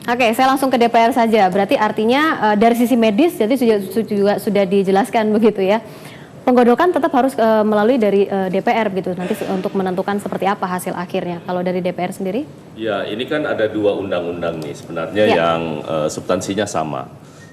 Oke, saya langsung ke DPR saja. Berarti artinya dari sisi medis, jadi juga sudah dijelaskan begitu ya. Penggodokan tetap harus melalui dari DPR begitu nanti untuk menentukan seperti apa hasil akhirnya. Kalau dari DPR sendiri? Ya, ini kan ada 2 undang-undang nih sebenarnya yang substansinya sama.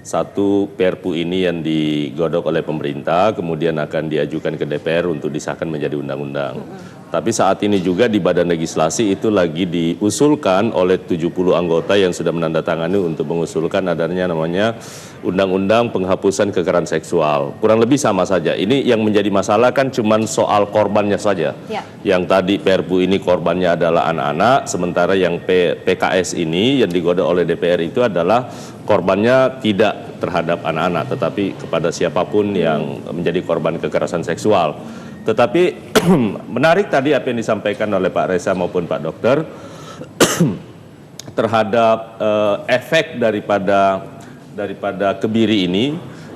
Satu Perpu ini yang digodok oleh pemerintah, kemudian akan diajukan ke DPR untuk disahkan menjadi undang-undang. Tapi saat ini juga di Badan Legislasi itu lagi diusulkan oleh 70 anggota yang sudah menandatangani untuk mengusulkan adanya namanya Undang-Undang Penghapusan Kekerasan Seksual. Kurang lebih sama saja. Ini yang menjadi masalah kan cuma soal korbannya saja. Ya. Yang tadi Perpu ini korbannya adalah anak-anak, sementara yang PKS ini yang digodok oleh DPR itu adalah korbannya tidak terhadap anak-anak, tetapi kepada siapapun yang menjadi korban kekerasan seksual. Tetapi menarik tadi apa yang disampaikan oleh Pak Reza maupun Pak Dokter terhadap efek daripada kebiri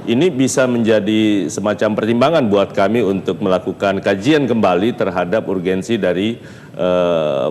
ini bisa menjadi semacam pertimbangan buat kami untuk melakukan kajian kembali terhadap urgensi dari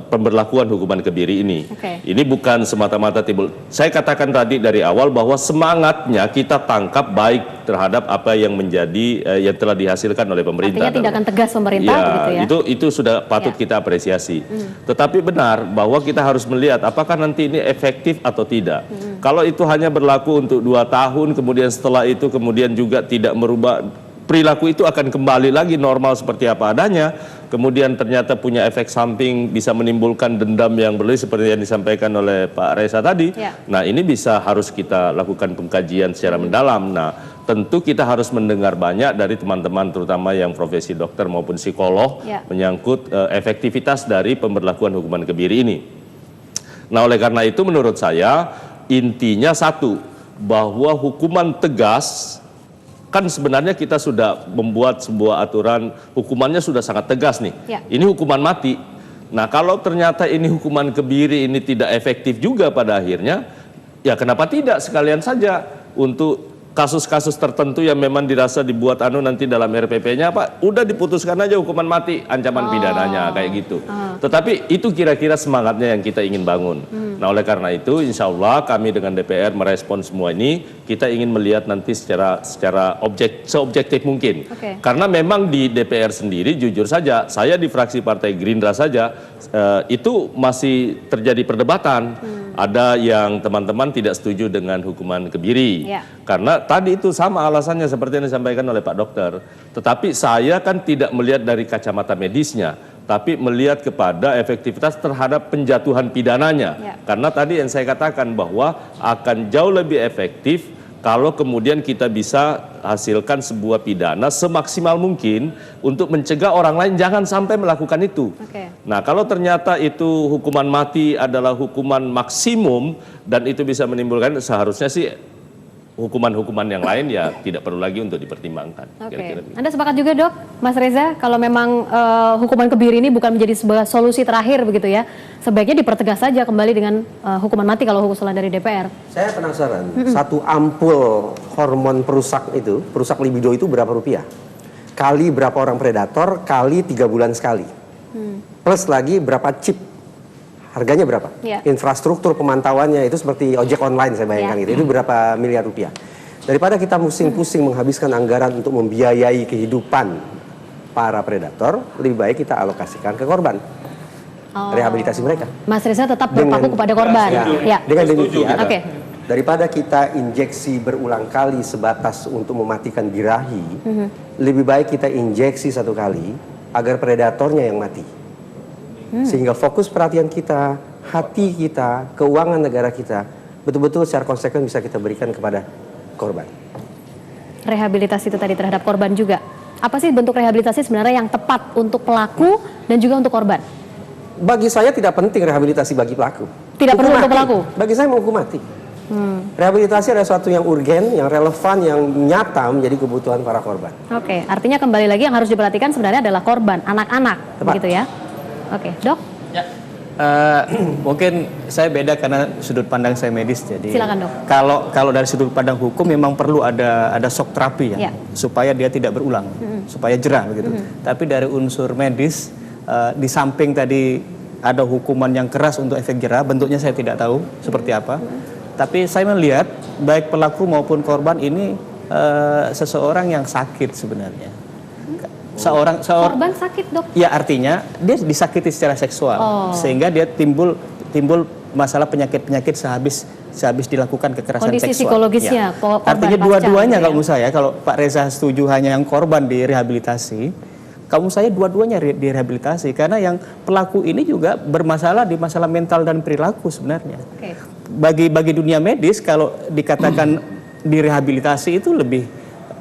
pemberlakuan hukuman kebiri ini. Ini bukan semata-mata timbul. Saya katakan tadi dari awal bahwa semangatnya kita tangkap baik terhadap apa yang menjadi yang telah dihasilkan oleh pemerintah. Artinya tindakan tegas pemerintah begitu ya. Itu sudah patut kita apresiasi. Tetapi benar bahwa kita harus melihat apakah nanti ini efektif atau tidak. Kalau itu hanya berlaku untuk 2 tahun, kemudian setelah itu kemudian juga tidak merubah perilaku, itu akan kembali lagi normal seperti apa adanya. Kemudian ternyata punya efek samping, bisa menimbulkan dendam yang berlebih seperti yang disampaikan oleh Pak Reza tadi. Nah, ini harus kita lakukan pengkajian secara mendalam. Nah, tentu kita harus mendengar banyak dari teman-teman terutama yang profesi dokter maupun psikolog menyangkut efektivitas dari pemberlakuan hukuman kebiri ini. Nah, oleh karena itu menurut saya intinya satu, bahwa hukuman tegas kan sebenarnya kita sudah membuat sebuah aturan hukumannya sudah sangat tegas nih. Ini hukuman mati. Nah, kalau ternyata ini hukuman kebiri ini tidak efektif juga pada akhirnya, ya kenapa tidak sekalian saja untuk kasus-kasus tertentu yang memang dirasa dibuat nanti dalam RPP-nya Pak, udah diputuskan aja hukuman mati, ancaman pidananya kayak gitu. Tetapi itu kira-kira semangatnya yang kita ingin bangun. Nah, oleh karena itu insya Allah kami dengan DPR merespon semua ini, kita ingin melihat nanti secara seobjektif mungkin. Karena memang di DPR sendiri jujur saja, saya di fraksi Partai Gerindra saja itu masih terjadi perdebatan. Ada yang teman-teman tidak setuju dengan hukuman kebiri. Karena tadi itu sama alasannya seperti yang disampaikan oleh Pak Dokter. Tetapi saya kan tidak melihat dari kacamata medisnya, tapi melihat kepada efektivitas terhadap penjatuhan pidananya. Karena tadi yang saya katakan bahwa akan jauh lebih efektif kalau kemudian kita bisa hasilkan sebuah pidana semaksimal mungkin untuk mencegah orang lain jangan sampai melakukan itu. Nah, kalau ternyata itu hukuman mati adalah hukuman maksimum dan itu bisa menimbulkan, seharusnya sih hukuman-hukuman yang lain ya tidak perlu lagi untuk dipertimbangkan. Anda sepakat juga Dok, Mas Reza, kalau memang hukuman kebiri ini bukan menjadi sebuah solusi terakhir begitu ya, sebaiknya dipertegas saja kembali dengan hukuman mati kalau usulan dari DPR. Saya penasaran, satu ampul hormon perusak libido itu berapa rupiah? Kali berapa orang predator, kali 3 bulan sekali. Plus lagi berapa chip, harganya berapa? Infrastruktur pemantauannya itu seperti ojek online saya bayangkan gitu. Itu berapa miliar rupiah. Daripada kita pusing-pusing menghabiskan anggaran untuk membiayai kehidupan para predator, lebih baik kita alokasikan ke korban. Rehabilitasi mereka. Mas Reza tetap berpaku kepada korban. Dengan demikian, daripada kita injeksi berulang kali sebatas untuk mematikan birahi, lebih baik kita injeksi 1 kali agar predatornya yang mati. Sehingga fokus perhatian kita, hati kita, keuangan negara kita betul-betul secara konsekuen bisa kita berikan kepada korban. Rehabilitasi itu tadi terhadap korban juga. Apa sih bentuk rehabilitasi sebenarnya yang tepat untuk pelaku dan juga untuk korban? Bagi saya tidak penting rehabilitasi bagi pelaku. Tidak perlu untuk pelaku? Bagi saya mau hukum mati. Rehabilitasi adalah sesuatu yang urgen, yang relevan, yang nyata menjadi kebutuhan para korban. Artinya kembali lagi yang harus diperhatikan sebenarnya adalah korban, anak-anak, begitu ya? Dok? Mungkin saya beda karena sudut pandang saya medis. Jadi silakan Dok. Kalau dari sudut pandang hukum memang perlu ada shock terapi ya, supaya dia tidak berulang, supaya jerah begitu. Tapi dari unsur medis, di samping tadi ada hukuman yang keras untuk efek jerah, bentuknya saya tidak tahu seperti apa. Tapi saya melihat baik pelaku maupun korban ini seseorang yang sakit sebenarnya. Korban sakit, Dok? Ya, artinya dia disakiti secara seksual, sehingga dia timbul masalah penyakit-penyakit sehabis dilakukan kekerasan kondisi seksual. psikologisnya, Ya. Artinya dua-duanya kalau menurut saya, kalau Pak Reza setuju hanya yang korban direhabilitasi, kalau menurut saya dua-duanya direhabilitasi, karena yang pelaku ini juga bermasalah di masalah mental dan perilaku sebenarnya. Bagi dunia medis, kalau dikatakan direhabilitasi itu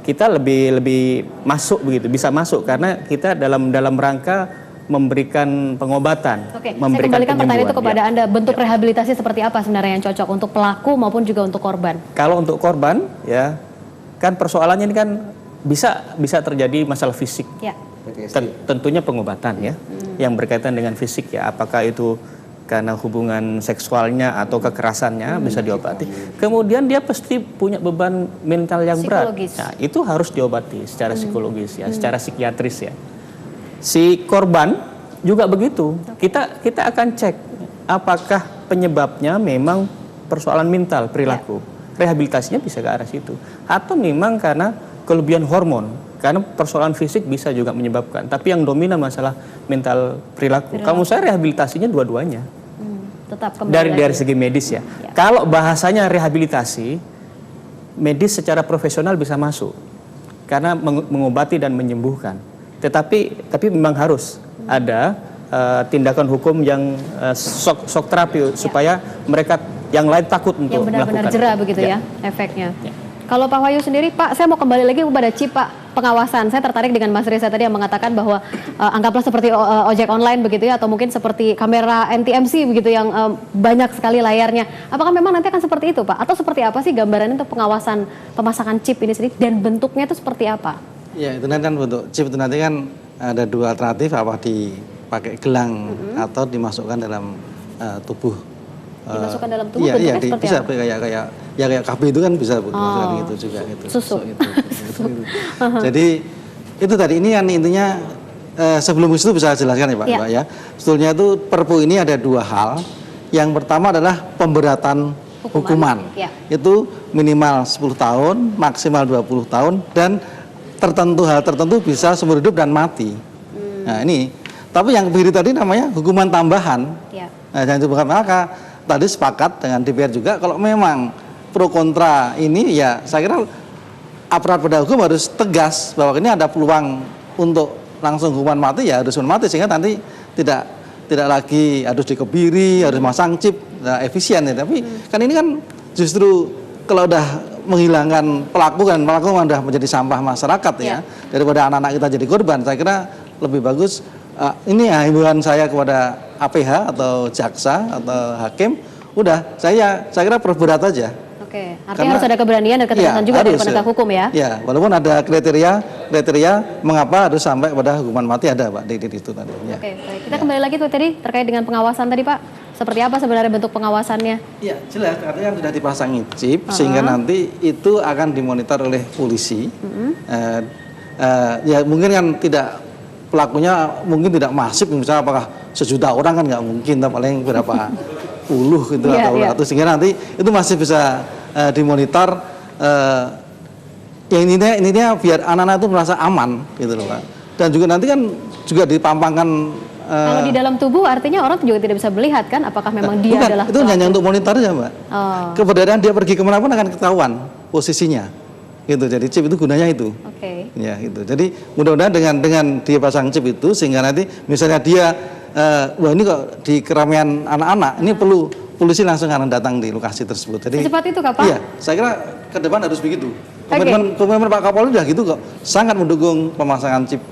kita lebih masuk begitu, bisa masuk karena kita dalam rangka memberikan pengobatan. Saya kembalikan pertanyaan itu kepada Anda. Bentuk rehabilitasi seperti apa sebenarnya yang cocok untuk pelaku maupun juga untuk korban? Kalau untuk korban, ya kan persoalannya ini kan bisa terjadi masalah fisik. Ya. Tentunya pengobatan ya, yang berkaitan dengan fisik ya. Apakah itu karena hubungan seksualnya atau kekerasannya bisa diobati. Kemudian dia pasti punya beban mental yang berat. Nah, itu harus diobati secara psikologis ya, secara psikiatris ya. Si korban juga begitu. Kita akan cek apakah penyebabnya memang persoalan mental perilaku. Rehabilitasinya bisa ke arah situ. Atau memang karena kelebihan hormon. Karena persoalan fisik bisa juga menyebabkan. Tapi yang dominan masalah mental perilaku. Kamu saya rehabilitasinya dua-duanya. Tetap dari segi medis ya. Kalau bahasanya rehabilitasi, medis secara profesional bisa masuk. Karena mengobati dan menyembuhkan. Tetapi memang harus ada tindakan hukum yang shock terapi supaya mereka yang lain takut untuk melakukan. Yang benar-benar jera begitu ya efeknya. Kalau Pak Wahyu sendiri, Pak, saya mau kembali lagi kepada chip, Pak, pengawasan. Saya tertarik dengan Mas Reza tadi yang mengatakan bahwa anggaplah seperti ojek online begitu ya, atau mungkin seperti kamera NTMC begitu yang banyak sekali layarnya. Apakah memang nanti akan seperti itu, Pak? Atau seperti apa sih gambarannya untuk pengawasan pemasangan chip ini sendiri dan bentuknya itu seperti apa? Ya, itu nanti kan bentuk chip itu nanti kan ada dua alternatif, apa dipakai gelang atau dimasukkan dalam tubuh. Dimasukkan dalam tubuh, iya, bentuknya bisa kayak KB itu kan bisa dimasukkan gitu juga gitu. Susu. Jadi itu tadi ini kan intinya sebelum itu bisa jelaskan ya Pak, Pak ya. Sebetulnya itu Perpu ini ada dua hal. Yang pertama adalah pemberatan hukuman. Itu minimal 10 tahun, maksimal 20 tahun dan hal tertentu bisa seumur hidup dan mati. Nah, ini. Tapi yang kiri tadi namanya hukuman tambahan. Nah, jangan bukan maka tadi sepakat dengan DPR juga kalau memang pro kontra ini ya saya kira aparat penegak hukum harus tegas bahwa ini ada peluang untuk langsung hukuman mati ya harus hukuman mati sehingga nanti tidak lagi harus dikebiri, harus masang chip, efisien ya. Tapi kan ini kan justru kalau udah menghilangkan pelaku sudah menjadi sampah masyarakat ya daripada anak-anak kita jadi korban. Saya kira lebih bagus ini ya himbauan saya kepada APH atau jaksa atau hakim, udah saya kira perberat aja. Oke, artinya harus ada keberanian dan ketegasan juga dari penegak hukum ya? Ya, walaupun ada kriteria mengapa harus sampai pada hukuman mati ada Pak di itu tadi. Ya. Oke, baik. Kita kembali lagi tuh tadi terkait dengan pengawasan tadi Pak. Seperti apa sebenarnya bentuk pengawasannya? Iya, jelas artinya sudah dipasangi chip sehingga nanti itu akan dimonitor oleh polisi. Ya mungkin kan pelakunya mungkin tidak masif, misalnya apakah sejuta orang kan nggak mungkin, paling berapa puluh gitu atau ratus, sehingga nanti itu masih bisa dimonitor. Ya intinya biar anak-anak itu merasa aman gitu loh Pak. Dan juga nanti kan juga dipampangkan. Kalau di dalam tubuh artinya orang juga tidak bisa melihat kan apakah memang dia adalah itu hanya untuk monitor aja Mbak. Keberadaan dia pergi kemana pun akan ketahuan posisinya. Gitu, jadi chip itu gunanya itu. Ya gitu. Jadi mudah-mudahan dengan dia pasang chip itu sehingga nanti misalnya dia wah ini kok di keramaian anak-anak, ini perlu polisi langsung akan datang di lokasi tersebut. Jadi secepat itu Kak? Iya, saya kira ke depan harus begitu. Komitmen Pak Kapolri udah gitu kok, sangat mendukung pemasangan chip.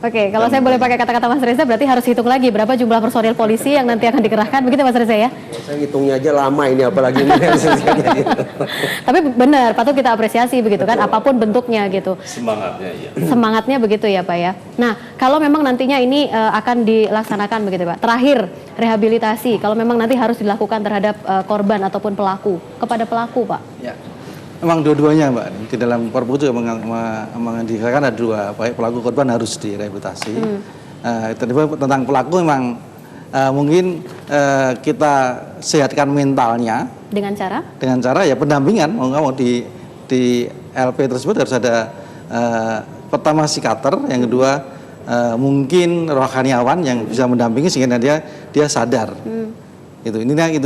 Oke, kalau saya boleh pakai kata-kata Mas Reza, berarti harus hitung lagi berapa jumlah personil polisi yang nanti akan dikerahkan, begitu Mas Reza ya? Saya hitungnya aja lama ini, apalagi ini. Tapi benar, patut kita apresiasi begitu kan, apapun bentuknya gitu. Semangatnya ya. Semangatnya begitu ya Pak ya. Nah, kalau memang nantinya ini akan dilaksanakan begitu Pak. Terakhir, rehabilitasi, kalau memang nanti harus dilakukan terhadap korban ataupun pelaku, kepada pelaku Pak. Ya. Memang dua-duanya Mbak, di dalam Perpu juga mengindikasikan ada dua, baik pelaku korban harus direhabilitasi. Tentang pelaku memang mungkin kita sehatkan mentalnya, Dengan cara? Dengan cara ya pendampingan, mau nggak mau di LP tersebut harus ada pertama psikiater, yang kedua mungkin rohaniawan yang bisa mendampingi sehingga dia sadar. Itu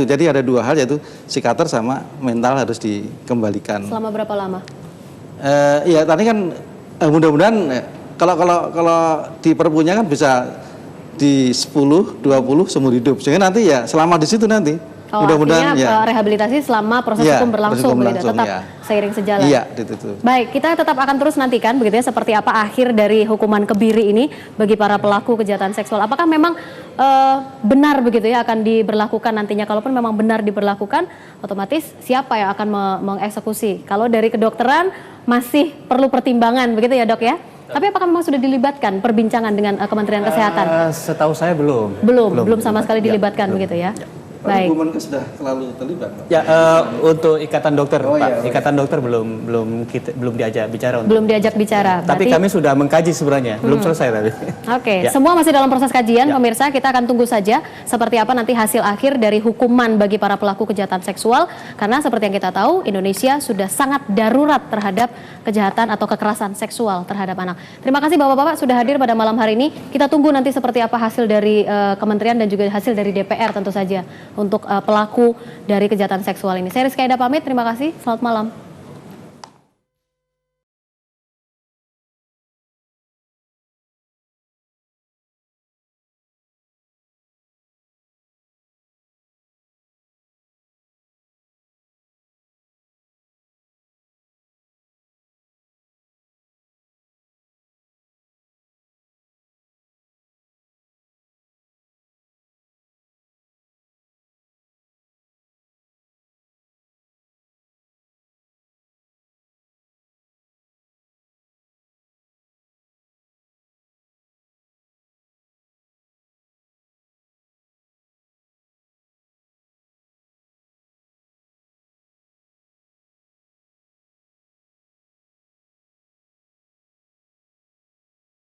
jadi ada dua hal, yaitu psikiater sama mental harus dikembalikan. Selama berapa lama? Ya tadi kan mudah-mudahan kalau di perpunya kan bisa di 10, 20 seumur hidup, sehingga nanti ya selama di situ nanti. Mudah-mudahan artinya rehabilitasi selama proses hukum berlangsung, begitu, tetap seiring sejalan. Iya, itu. Baik, kita tetap akan terus nantikan begitu ya seperti apa akhir dari hukuman kebiri ini bagi para pelaku kejahatan seksual. Apakah memang benar begitu ya akan diberlakukan nantinya? Kalaupun memang benar diberlakukan, otomatis siapa yang akan mengeksekusi? Kalau dari kedokteran masih perlu pertimbangan begitu ya, Dok ya? Tapi apakah memang sudah dilibatkan perbincangan dengan Kementerian Kesehatan? Setahu saya belum. Belum sama sekali dilibatkan begitu ya. Baik. Kemenkes sudah terlalu terlibat, Pak. Ya, untuk ikatan dokter, Pak. Iya. Ikatan dokter belum diajak bicara. Belum diajak bicara. Tapi kami sudah mengkaji sebenarnya, belum selesai tapi. Oke, Ya. semua masih dalam proses kajian, Ya. pemirsa. Kita akan tunggu saja seperti apa nanti hasil akhir dari hukuman bagi para pelaku kejahatan seksual. Karena seperti yang kita tahu, Indonesia sudah sangat darurat terhadap kejahatan atau kekerasan seksual terhadap anak. Terima kasih Bapak-Bapak sudah hadir pada malam hari ini. Kita tunggu nanti seperti apa hasil dari Kementerian dan juga hasil dari DPR tentu saja untuk pelaku dari kejahatan seksual ini. Saya Rizky Aida pamit, terima kasih, selamat malam.